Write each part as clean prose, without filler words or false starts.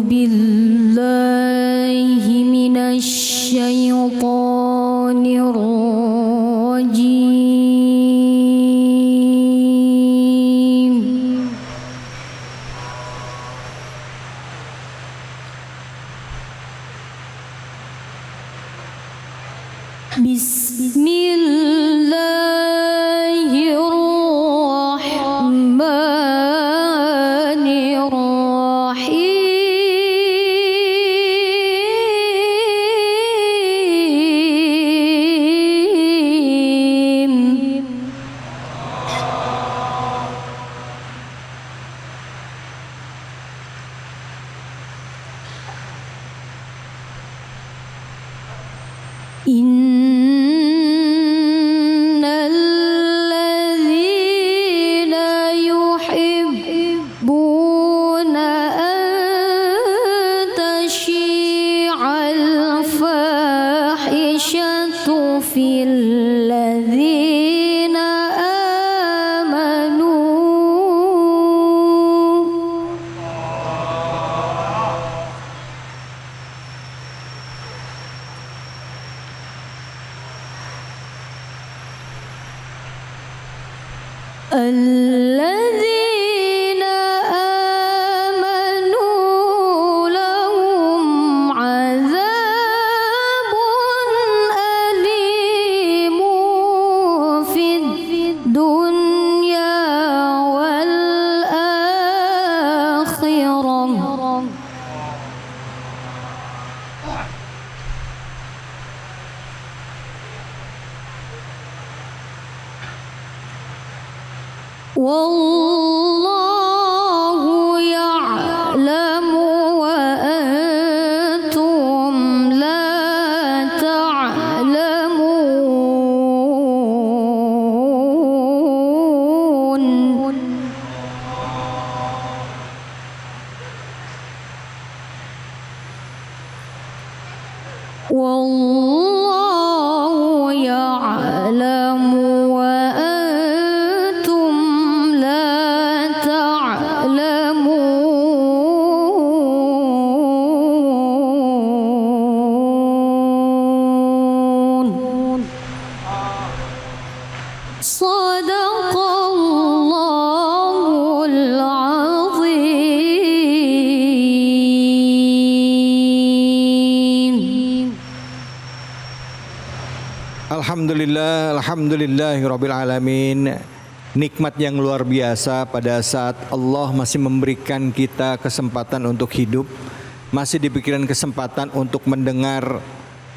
بالله من الشيطان الرجيم بسم الله الرحمن الرحيم إن الذين يحبون أن تشيع الفاحشة في الذين آمنوا الذين آمنوا لهم عذاب أليم في الدنيا والآخرة والله يعلم وأنتم لا تعلمون والله يعلم وأنتم لا تعلمون صدق الله العظيم Alhamdulillahirabbil alamin. Nikmat yang luar biasa pada saat Allah masih memberikan kita kesempatan untuk hidup, masih diberikan kesempatan untuk mendengar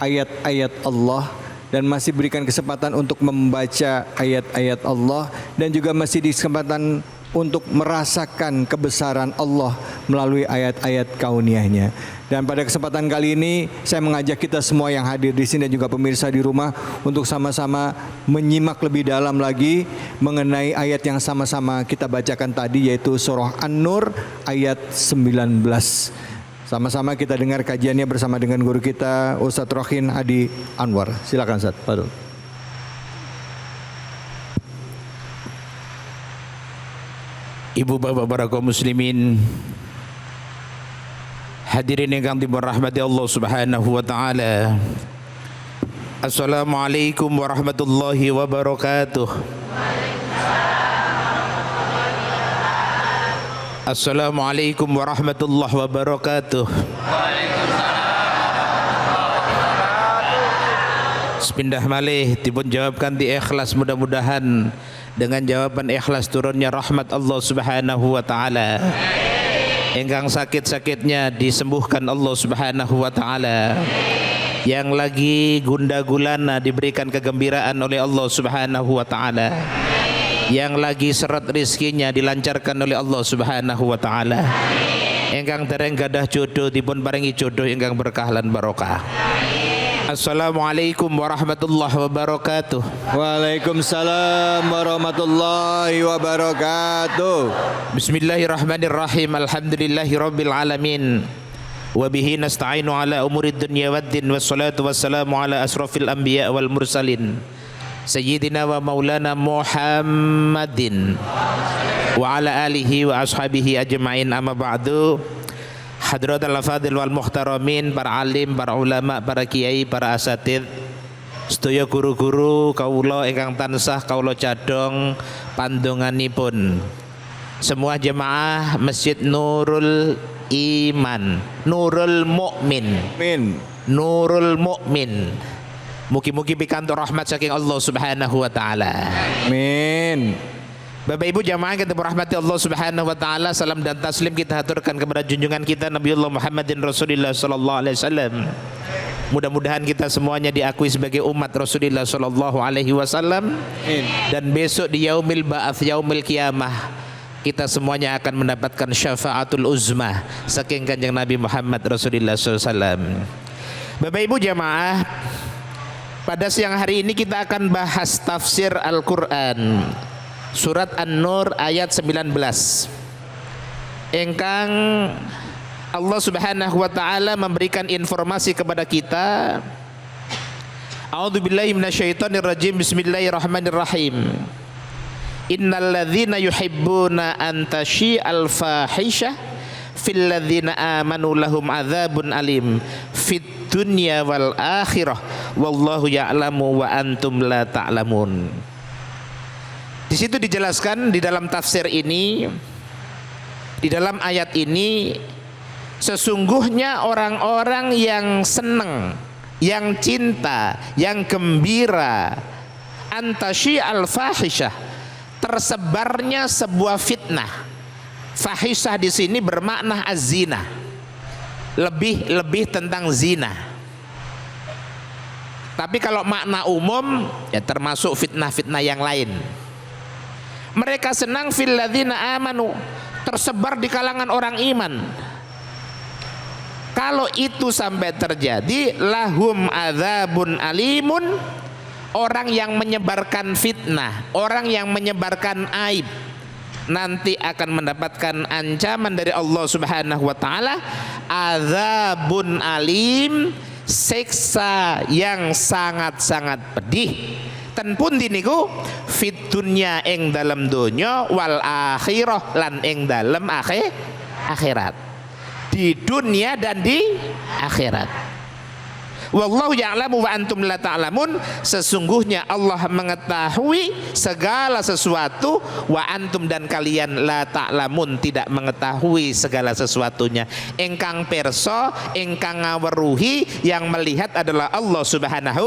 ayat-ayat Allah, dan masih berikan kesempatan untuk membaca ayat-ayat Allah, dan juga masih di kesempatan untuk merasakan kebesaran Allah melalui ayat-ayat kauniyahnya. Dan pada kesempatan kali ini saya mengajak kita semua yang hadir di sini dan juga pemirsa di rumah untuk sama-sama menyimak lebih dalam lagi mengenai ayat yang sama-sama kita bacakan tadi, yaitu surah An-Nur ayat 19. Sama-sama kita dengar kajiannya bersama dengan guru kita Ustadz Rohin Adi Anwar. Silakan Ustadz. Fadhol. Ibu bapak para kaum muslimin, hadirin yang dirahmati Allah Subhanahu wa taala. Assalamualaikum warahmatullahi wabarakatuh. Assalamualaikum warahmatullahi wabarakatuh. Sepindah malih dipun jawabkan di ikhlas, mudah-mudahan dengan jawaban ikhlas turunnya rahmat Allah Subhanahu wa taala. Engkang sakit-sakitnya disembuhkan Allah Subhanahu wa taala. Yang lagi gundah gulana diberikan kegembiraan oleh Allah Subhanahu wa taala. Yang lagi seret rizkinya dilancarkan oleh Allah Subhanahu wa taala. Engkang dereng gadah jodoh dipun paringi jodoh ingkang berkah lan barokah. Assalamualaikum warahmatullahi wabarakatuh. Waalaikumsalam warahmatullahi wabarakatuh. Bismillahirrahmanirrahim. Alhamdulillahirabbil alamin. Wa bihi nasta'inu ala umurid dunya waddin, wassalatu wassalamu ala asrafil anbiya wal mursalin sayyidina wa maulana Muhammadin wa ala alihi wa ashabihi ajma'in, amma ba'du. Hadratul Fadil wal Muhtaramin, para alim, para ulama, para kiai, para asatid, sedaya guru-guru kawula ingkang tansah kawula cadhong pandonganipun. Semua jemaah Masjid Nurul Iman, Nurul Mukmin, Amin. Nurul Mukmin. Mugi-mugi pikantuk rahmat saking Allah Subhanahu wa taala. Amin. Bapak Ibu jamaah kita berahmati Allah Subhanahu wa taala, salam dan taslim kita haturkan kepada junjungan kita Nabiullah Muhammadin Rasulullah sallallahu alaihi wasallam. Mudah-mudahan kita semuanya diakui sebagai umat Rasulullah sallallahu alaihi wasallam. Dan besok di yaumil ba'ats, yaumil qiyamah, kita semuanya akan mendapatkan syafaatul uzma saking Kanjeng Nabi Muhammad Rasulullah sallallahu alaihi wasallam. Bapak Ibu jamaah, pada siang hari ini kita akan bahas tafsir Al-Qur'an. Surat An-Nur ayat 19. Engkang Allah Subhanahu wa taala memberikan informasi kepada kita. A'udzubillahi minasyaitonirrajim. Bismillahirrahmanirrahim. Innal ladzina yuhibbuna an tasyi'al fahisyah fil ladzina amanu lahum adzabun alim fid dunya wal akhirah wallahu ya'lamu wa antum la ta'lamun. Di situ dijelaskan di dalam tafsir ini, di dalam ayat ini, sesungguhnya orang-orang yang senang, yang cinta, yang gembira, antasyi al-fahisyah, tersebarnya sebuah fitnah. Fahisyah di sini bermakna az-zina, lebih tentang zina. Tapi kalau makna umum ya termasuk fitnah-fitnah yang lain. Mereka senang fil ladzina amanu, tersebar di kalangan orang iman. Kalau itu sampai terjadi, lahum adzabun alimun, orang yang menyebarkan fitnah, orang yang menyebarkan aib, nanti akan mendapatkan ancaman dari Allah Subhanahu wa taala, adzabun alim, siksa yang sangat-sangat pedih. Ten pundi niku fit dunya ing dalam donya wal akhirah lan ing dalam akhirat. Di dunia dan di akhirat. Wallahu ya'lamu wa antum la ta'lamun, sesungguhnya Allah mengetahui segala sesuatu, wa antum dan kalian la ta'lamun tidak mengetahui segala sesuatunya. Engkang perso, engkang ngaweruhi, yang melihat adalah Allah Subhanahu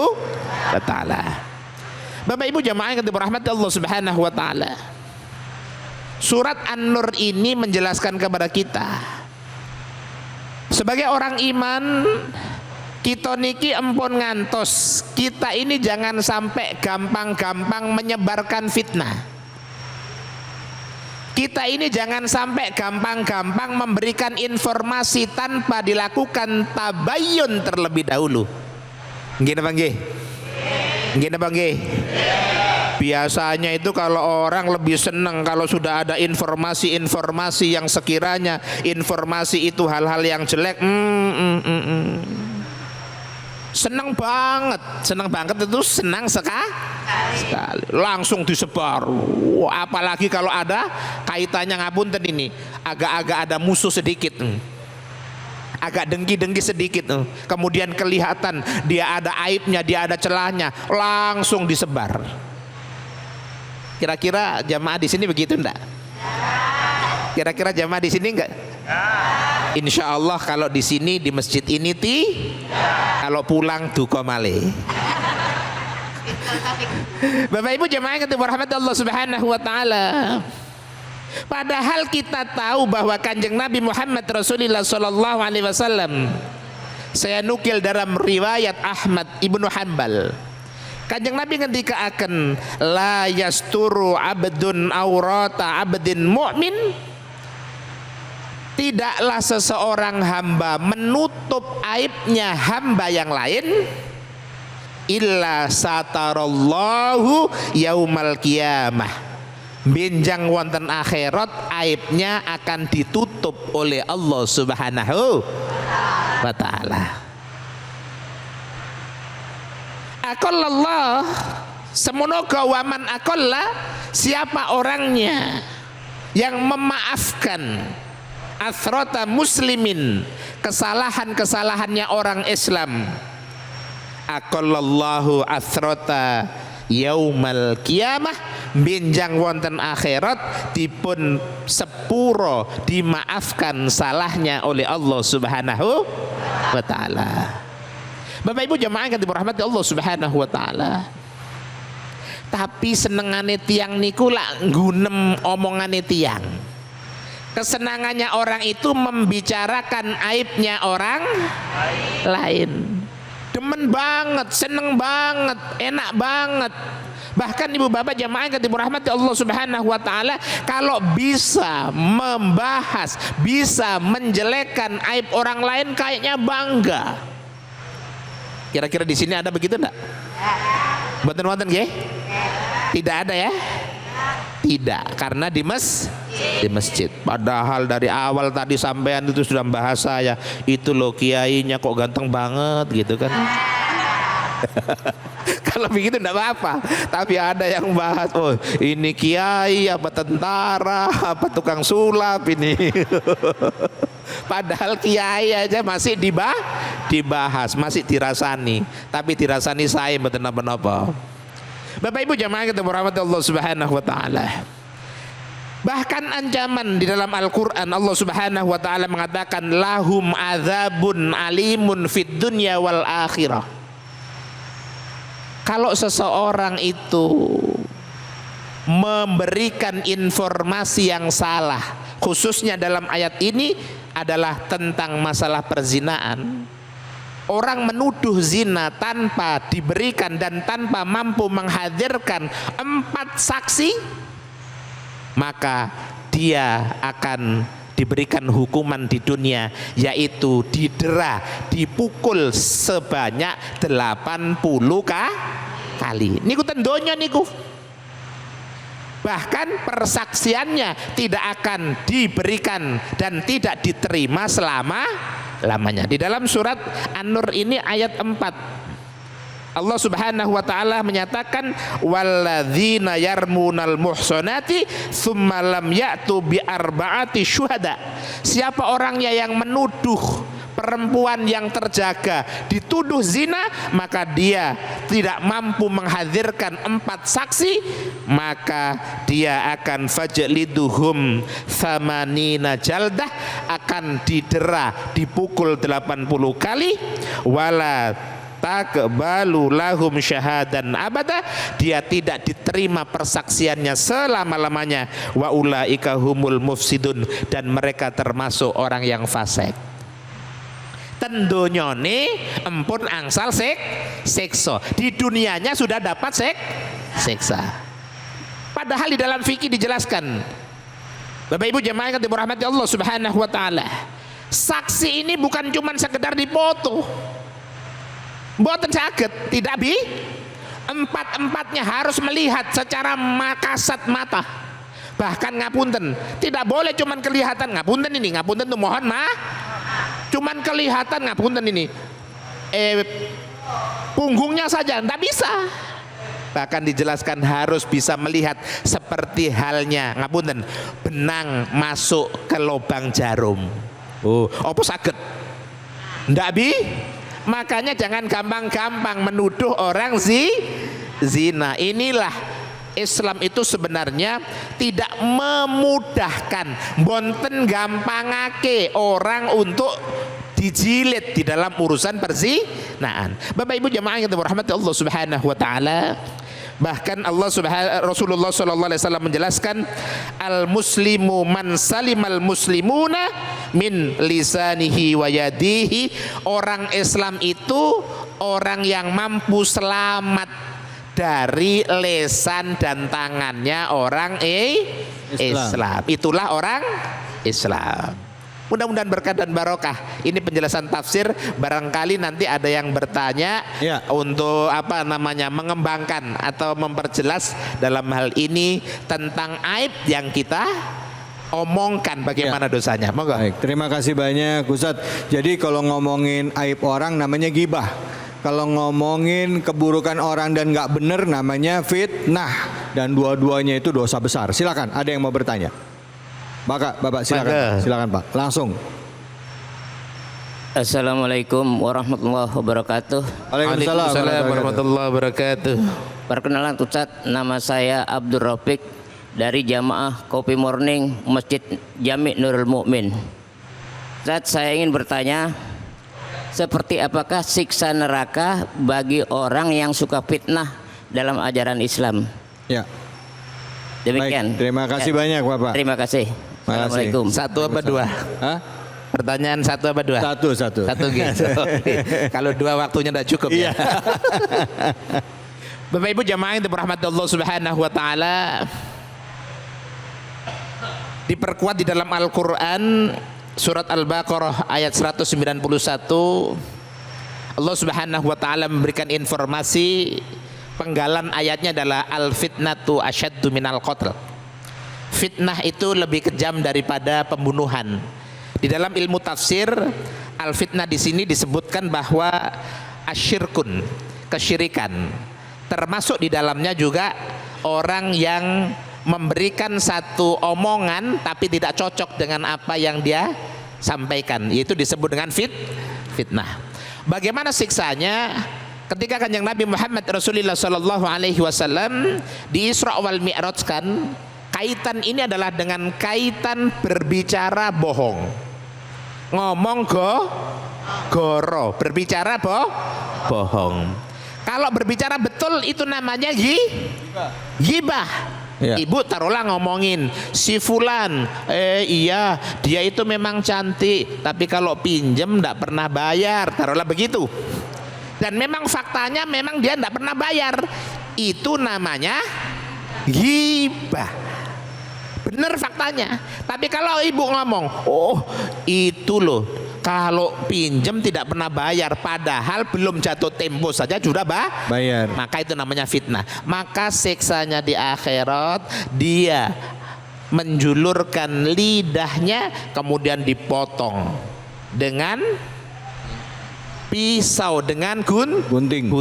wa ta'ala. Bapak Ibu jamaah yang dirahmati Allah Subhanahu wa taala. Surat An-Nur ini menjelaskan kepada kita, sebagai orang iman, kita niki empun ngantos, kita ini jangan sampai gampang-gampang menyebarkan fitnah. Kita ini jangan sampai gampang-gampang memberikan informasi tanpa dilakukan tabayyun terlebih dahulu. Nggih napa nggih? Nggih napa nggih? Biasanya itu kalau orang lebih senang kalau sudah ada informasi-informasi yang sekiranya informasi itu hal-hal yang jelek, senang banget itu senang sekali, langsung disebar. Apalagi kalau ada kaitannya ngapunten ini, agak-agak ada musuh sedikit, agak dengki-dengki sedikit, kemudian kelihatan dia ada aibnya, dia ada celahnya, langsung disebar. Kira-kira jamaah di sini begitu enggak? Kira-kira jamaah di sini enggak? Insya Allah kalau di sini di masjid ini kalau pulang duka malih. Bapak Ibu jamaah yang dirahmati Allah Subhanahu wa taala. Padahal kita tahu bahwa Kanjeng Nabi Muhammad Rasulullah sallallahu alaihi wasallam, saya nukil dalam riwayat Ahmad Ibnu Hanbal, Kanjeng Nabi ketika akan la yasturu abdun aurata abdin mu'min, tidaklah seseorang hamba menutup aibnya hamba yang lain, illa satarallahu yaumal qiyamah, benjang wonten akhirat aibnya akan ditutup oleh Allah Subhanahu wa taala. Aqallallah, semoga waman aqalla, siapa orangnya yang memaafkan athrata muslimin, kesalahan-kesalahannya orang Islam. Aqallallahu athrata yaumal qiyamah, benjang wonten akhirat dipun sepuro dimaafkan salahnya oleh Allah Subhanahu wa taala. Bapak Ibu jamaah yang dirahmati Allah Subhanahu wa taala. Tapi senengane tiang niku lak nggunem omongane tiang. Kesenangannya orang itu membicarakan aibnya orang lain. Demen banget, seneng banget, enak banget. Bahkan ibu bapak jamaah yang dirahmati Allah Subhanahu wa taala, kalau bisa membahas, bisa menjelekkan aib orang lain kayaknya bangga. Kira-kira di sini ada begitu enggak? Mboten-mboten nggih? Tidak ada ya? Tidak, karena di masjid. Padahal dari awal tadi sampean itu sudah bahas saya, itu loh kiainya kok ganteng banget gitu kan. Kalau begitu enggak apa-apa. Tapi ada yang bahas, oh ini kiai apa tentara apa tukang sulap ini. Padahal kiai aja masih dibahas, masih dirasani. Tapi dirasani saya mboten napa-napa. Bapak Ibu jamaah kita berahmat Allah Subhanahu wa taala. Bahkan ancaman di dalam Al-Qur'an Allah Subhanahu wa taala mengatakan lahum adzabun alimun fid dunya wal akhirah. Kalau seseorang itu memberikan informasi yang salah, khususnya dalam ayat ini adalah tentang masalah perzinaan. Orang menuduh zina tanpa diberikan dan tanpa mampu menghadirkan 4 saksi, maka dia akan diberikan hukuman di dunia, yaitu didera, dipukul sebanyak 80 kali. Niku tendonya niku. Bahkan persaksiannya tidak akan diberikan dan tidak diterima selama-lamanya. Di dalam surat An-Nur ini ayat 4, Allah Subhanahu wa taala menyatakan walladzina yarmunal muhsanati tsumma lam ya'tu bi arba'ati syuhada. Siapa orangnya yang menuduh perempuan yang terjaga dituduh zina, maka dia tidak mampu menghadirkan 4 saksi, maka dia akan fajliduhum tsamanina jaldah, akan didera, dipukul 80 kali, wala takbalu lahum syahadan abada, dia tidak diterima persaksiannya selama-lamanya, wa ulaika humul mufsidun, dan mereka termasuk orang yang fasik. Tendonyone empun angsal seksa, di dunianya sudah dapat seksa. Padahal di dalam fikih dijelaskan, Bapak Ibu jemaah yang dirahmati Allah Subhanahu wa taala, saksi ini bukan cuma sekedar dipoto. Mboten saged, tidak bi. 4-empatnya harus melihat secara kasat mata. Bahkan ngapunten, tidak boleh cuman kelihatan, ngapunten ini, ngapunten tuh mohon cuman kelihatan, ngapunten ini punggungnya saja, tidak bisa. Bahkan dijelaskan harus bisa melihat seperti halnya, ngapunten, benang masuk ke lubang jarum. Oh, apa saged? Ndak bi. Makanya jangan gampang-gampang menuduh orang zina. Inilah Islam itu sebenarnya tidak memudahkan, bonten gampangake orang untuk dijilid di dalam urusan perzinaan. Bapak Ibu jemaah yang dirahmati Allah Subhanahu wa taala, bahkan Rasulullah sallallahu alaihi wasallam menjelaskan al muslimu man salimal muslimuna min lisanihi wa yadihi. Orang Islam itu orang yang mampu selamat dari lesan dan tangannya orang Islam. Itulah orang Islam. Mudah-mudahan berkah dan barokah. Ini penjelasan tafsir, barangkali nanti ada yang bertanya untuk mengembangkan atau memperjelas dalam hal ini tentang aib yang kita omongkan, bagaimana dosanya. Monggo. Baik, terima kasih banyak Ustadz. Jadi kalau ngomongin aib orang namanya gibah. Kalau ngomongin keburukan orang dan nggak benar namanya fitnah, dan dua-duanya itu dosa besar. Silakan, ada yang mau bertanya? Bapak silakan. Maka. Silakan Pak. Langsung. Assalamualaikum warahmatullahi wabarakatuh. Waalaikumsalam warahmatullahi wabarakatuh. Perkenalan Ustaz, nama saya Abdul Rafiq dari Jamaah Kopi Morning Masjid Jami Nurul Mukmin. Ustaz, saya ingin bertanya, seperti apakah siksa neraka bagi orang yang suka fitnah dalam ajaran Islam? Ya. Demikian. Baik, terima kasih banyak Bapak. Terima kasih. Assalamualaikum. Satu apa dua? Hah? Pertanyaan satu apa dua? Satu. Satu gitu. Kalau dua waktunya tidak cukup ya. Bapak Ibu jamaah yang dirahmati Allah Subhanahu wa taala, diperkuat di dalam Al-Qur'an surat Al-Baqarah ayat 191, Allah Subhanahu wa taala memberikan informasi, penggalan ayatnya adalah al-fitnatu asyaddu minal qatl. Fitnah itu lebih kejam daripada pembunuhan. Di dalam ilmu tafsir, al-fitnah di sini disebutkan bahwa asyirkun, kesyirikan. Termasuk di dalamnya juga orang yang memberikan satu omongan tapi tidak cocok dengan apa yang dia sampaikan, yaitu disebut dengan fitnah. Bagaimana siksanya? Ketika Kanjeng Nabi Muhammad Rasulullah Sallallahu Alaihi Wasallam di Isra wal Mi'raj kan, kaitan ini adalah dengan kaitan berbicara bohong. Ngomong goro, berbicara bohong. Kalau berbicara betul itu namanya ghibah. Ya. Ibu taruhlah ngomongin si fulan, iya dia itu memang cantik, tapi kalau pinjem nggak pernah bayar, taruhlah begitu. Dan memang faktanya memang dia nggak pernah bayar, itu namanya ghibah. Bener faktanya. Tapi kalau ibu ngomong, oh itu loh, kalau pinjem tidak pernah bayar, padahal belum jatuh tempo saja sudah bayar, maka itu namanya fitnah. Maka siksanya di akhirat, dia menjulurkan lidahnya kemudian dipotong dengan pisau, dengan gunting,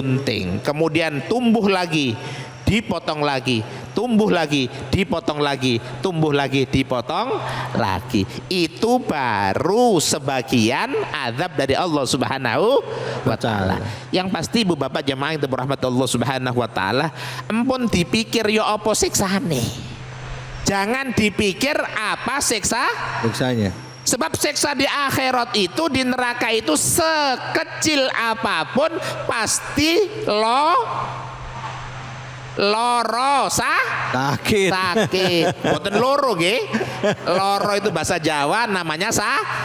kemudian tumbuh lagi, dipotong lagi, tumbuh lagi, dipotong lagi, tumbuh lagi, dipotong lagi. Itu baru sebagian azab dari Allah Subhanahu wa taala. Yang pasti Ibu Bapak jemaah yang dirahmati Allah Subhanahu wa taala, empun dipikir yo apa siksane. Jangan dipikir apa siksanya. Sebab siksa di akhirat itu, di neraka itu, sekecil apapun pasti loro sakit. Boten loro nggih. Loro itu bahasa Jawa namanya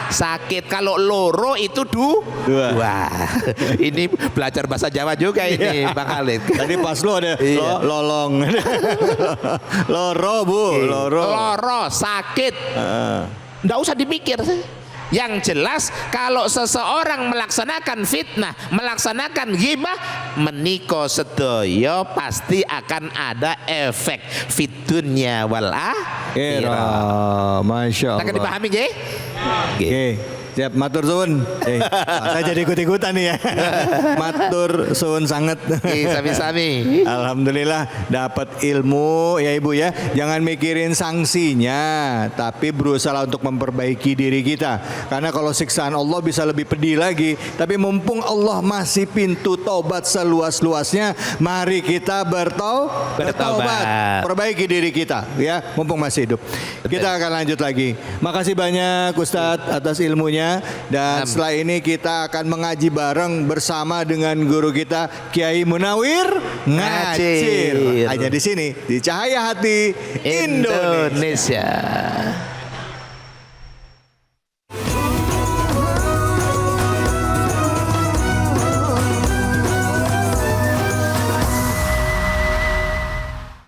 sakit. Kalau loro itu dua. Ini belajar bahasa Jawa juga ini Bang Khalid. Tadi pas lo ada lolong. Loro Bu, loro sakit. Nggak usah dipikir. Yang jelas kalau seseorang melaksanakan fitnah, melaksanakan ghibah, meniko sedaya pasti akan ada efek fit dunya wal akhirah. Masya Allah. Akan dipahami nggih? Nggih. Siap, matur suwun. Saya jadi ikut-ikutan nih ya. Matur suwun sangat. Sami-sami. Alhamdulillah dapat ilmu ya Ibu ya. Jangan mikirin sanksinya, tapi berusaha untuk memperbaiki diri kita. Karena kalau siksaan Allah bisa lebih pedih lagi. Tapi mumpung Allah masih pintu taubat seluas-luasnya, mari kita bertaubat. Perbaiki diri kita ya, mumpung masih hidup. Kita akan lanjut lagi. Makasih banyak Ustadz atas ilmunya. Dan setelah ini kita akan mengaji bareng bersama dengan guru kita Kiai Munawir Ngacir. Hanya di sini di Cahaya Hati Indonesia.